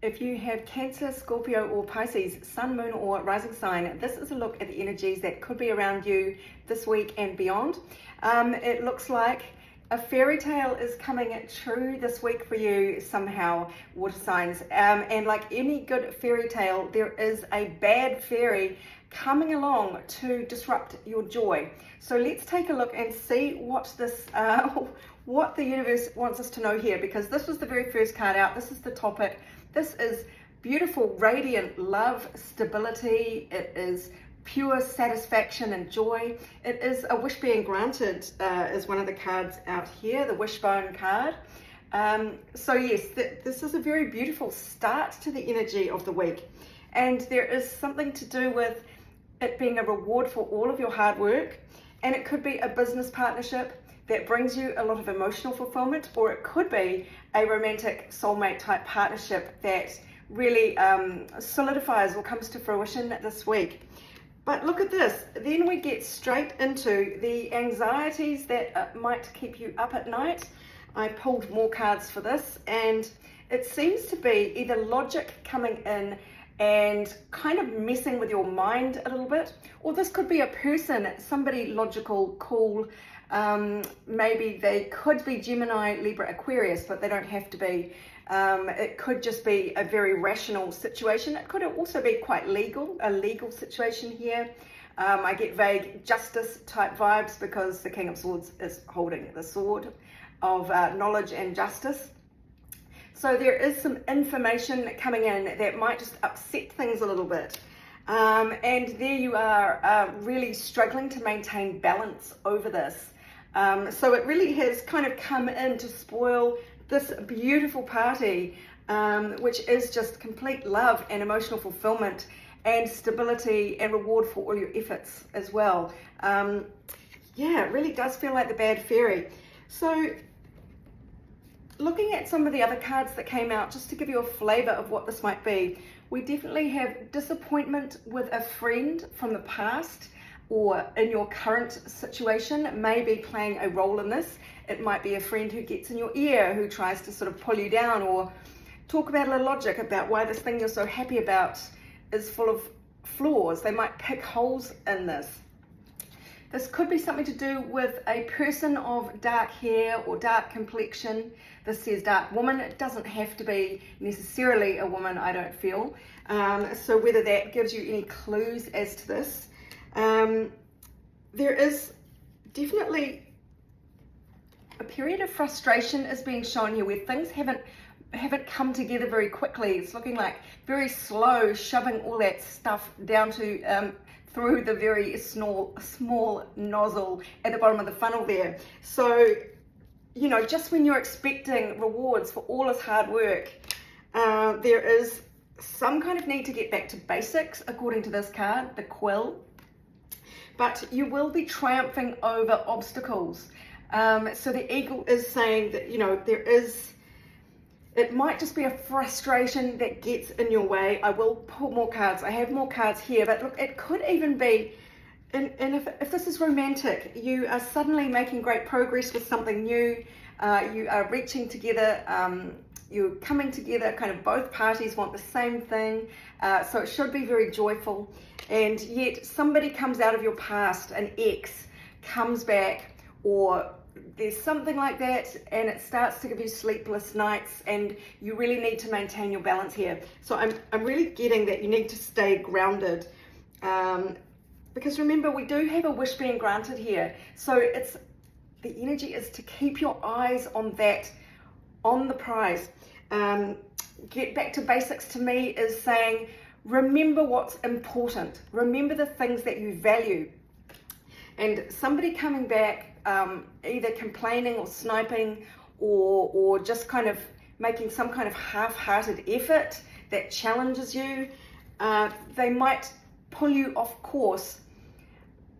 If you have Cancer, Scorpio or Pisces, Sun, Moon or Rising sign, this is a look at the energies that could be around you this week and beyond. It looks like a fairy tale is coming true this week for you somehow, water signs. And like any good fairy tale, there is a bad fairy coming along to disrupt your joy. So let's take a look and see what what the universe wants us to know here, because this was the very first card out. This is the topic. This is beautiful, radiant love, stability. It is pure satisfaction and joy. It is a wish being granted, is one of the cards out here, the wishbone card. So yes, this is a very beautiful start to the energy of the week. And there is something to do with it being a reward for all of your hard work. And it could be a business partnership that brings you a lot of emotional fulfillment, or it could be a romantic soulmate type partnership that really solidifies or comes to fruition this week. But look at this, then we get straight into the anxieties that might keep you up at night. I pulled more cards for this, and it seems to be either logic coming in and kind of messing with your mind a little bit, or this could be a person, somebody logical, cool. Maybe they could be Gemini, Libra, Aquarius, but they don't have to be. It could just be a very rational situation. It could also be quite legal, a legal situation here. I get vague justice type vibes because the King of Swords is holding the sword of knowledge and justice. So there is some information coming in that might just upset things a little bit. And there you are, really struggling to maintain balance over this. So it really has kind of come in to spoil this beautiful party, which is just complete love and emotional fulfillment and stability and reward for all your efforts as well. Yeah, it really does feel like the bad fairy. So looking at some of the other cards that came out, just to give you a flavor of what this might be, we definitely have disappointment with a friend from the past, or in your current situation, may be playing a role in this. It might be a friend who gets in your ear, who tries to sort of pull you down or talk about a little logic about why this thing you're so happy about is full of flaws. They might pick holes in this. This could be something to do with a person of dark hair or dark complexion. This says dark woman. It doesn't have to be necessarily a woman, I don't feel. So whether that gives you any clues as to this. There is definitely a period of frustration is being shown here, where things haven't come together very quickly. It's looking like very slow, shoving all that stuff down to through the very small nozzle at the bottom of the funnel there. So, you know, just when you're expecting rewards for all this hard work, there is some kind of need to get back to basics, according to this card, the quill. But you will be triumphing over obstacles. So the eagle is saying that, you know, it might just be a frustration that gets in your way. I will pull more cards. I have more cards here, but look, it could even be, and if this is romantic, you are suddenly making great progress with something new. You are reaching together, you're coming together, kind of both parties want the same thing. So it should be very joyful. And yet somebody comes out of your past, an ex comes back, or there's something like that, and it starts to give you sleepless nights, and you really need to maintain your balance here. So I'm really getting that you need to stay grounded, because remember, we do have a wish being granted here. So the energy is to keep your eyes on that, on the prize. Get back to basics to me is saying, remember what's important. Remember the things that you value. And somebody coming back, either complaining or sniping, or just kind of making some kind of half-hearted effort that challenges you, they might pull you off course.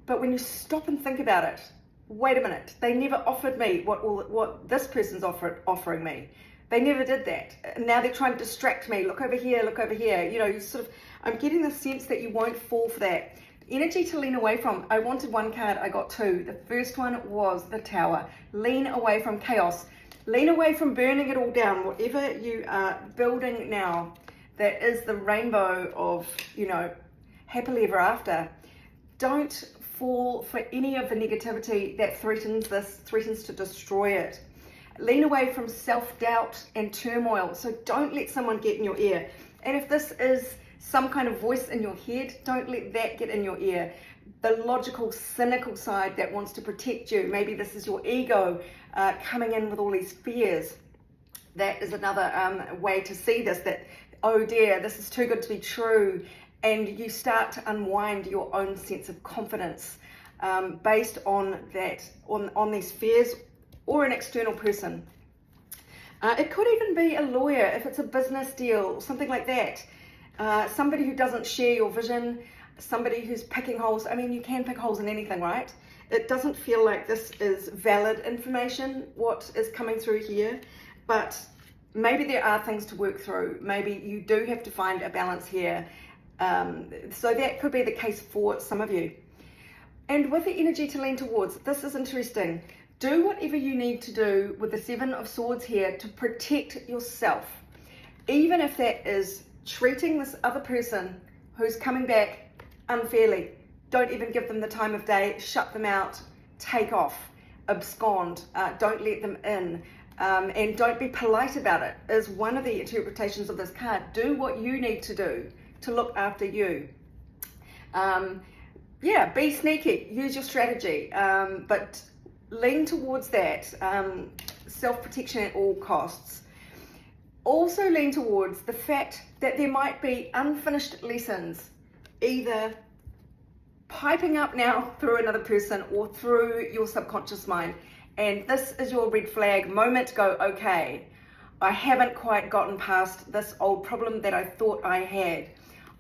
But when you stop and think about it, wait a minute, they never offered me what this person's offering me. They never did that. Now they're trying to distract me. Look over here, look over here. You know, you sort of, I'm getting the sense that you won't fall for that. Energy to lean away from. I wanted one card, I got two. The first one was the Tower. Lean away from chaos. Lean away from burning it all down. Whatever you are building now, that is the rainbow of, happily ever after. Don't fall for any of the negativity that threatens to destroy it. Lean away from self-doubt and turmoil. So don't let someone get in your ear. And if this is some kind of voice in your head, don't let that get in your ear. The logical, cynical side that wants to protect you. Maybe this is your ego coming in with all these fears. That is another way to see this, that, oh dear, this is too good to be true. And you start to unwind your own sense of confidence based on that, on these fears, or an external person. It could even be a lawyer if it's a business deal or something like that. Somebody who doesn't share your vision, somebody who's picking holes. I mean, you can pick holes in anything, right? It doesn't feel like this is valid information, what is coming through here, but maybe there are things to work through. Maybe you do have to find a balance here. So that could be the case for some of you. And with the energy to lean towards, this is interesting. Do whatever you need to do with the Seven of Swords here to protect yourself. Even if that is treating this other person who's coming back unfairly. Don't even give them the time of day, shut them out, take off, abscond, don't let them in. And don't be polite about it, is one of the interpretations of this card. Do what you need to do to look after you. Be sneaky, use your strategy, but lean towards that, self-protection at all costs. Also lean towards the fact that there might be unfinished lessons, either piping up now through another person or through your subconscious mind. And this is your red flag moment to go, okay, I haven't quite gotten past this old problem that I thought I had.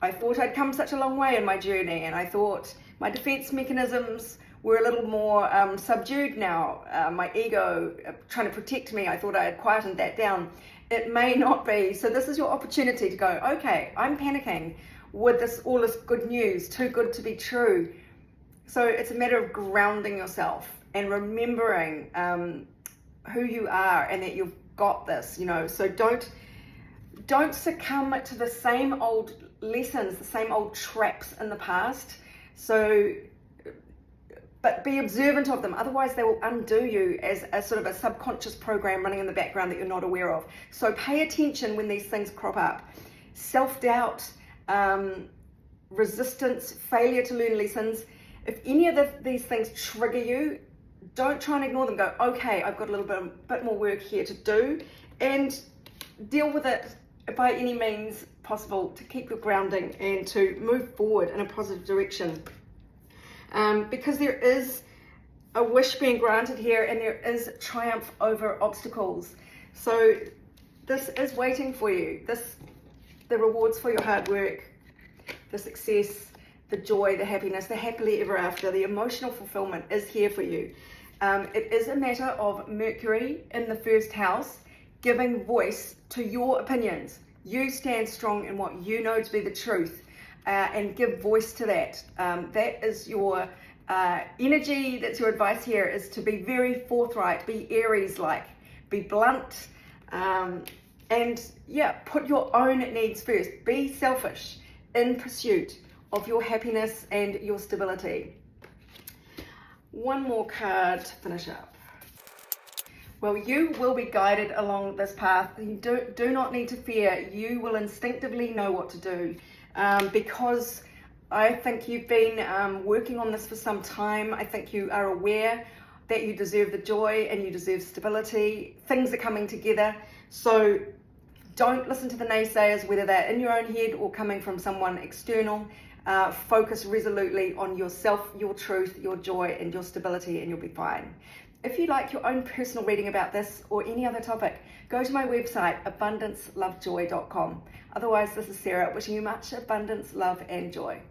I thought I'd come such a long way in my journey, and I thought my defense mechanisms were a little more subdued now. My ego trying to protect me, I thought I had quietened that down. It may not be. So this is your opportunity to go, okay, I'm panicking with all this good news, too good to be true. So it's a matter of grounding yourself and remembering who you are and that you've got this, So don't succumb to the same old lessons, the same old traps in the past. But be observant of them. Otherwise, they will undo you as a sort of a subconscious program running in the background that you're not aware of. So pay attention when these things crop up. Self-doubt, resistance, failure to learn lessons. If any of these things trigger you, don't try and ignore them. Go, okay, I've got a little bit more work here to do, and deal with it by any means possible to keep your grounding and to move forward in a positive direction. Because there is a wish being granted here, and there is triumph over obstacles. So this is waiting for you. The rewards for your hard work, the success, the joy, the happiness, the happily ever after, the emotional fulfillment is here for you. It is a matter of Mercury in the first house giving voice to your opinions. You stand strong in what you know to be the truth, and give voice to that. That is your energy, that's your advice here, is to be very forthright, be Aries-like, be blunt, and put your own needs first. Be selfish in pursuit of your happiness and your stability. One more card to finish up. Well, you will be guided along this path. You do not need to fear. You will instinctively know what to do, because I think you've been working on this for some time. I think you are aware that you deserve the joy and you deserve stability. Things are coming together. So don't listen to the naysayers, whether they're in your own head or coming from someone external. Focus resolutely on yourself, your truth, your joy, and your stability, and you'll be fine. If you'd like your own personal reading about this or any other topic, go to my website, abundancelovejoy.com. Otherwise, this is Sarah wishing you much abundance, love, and joy.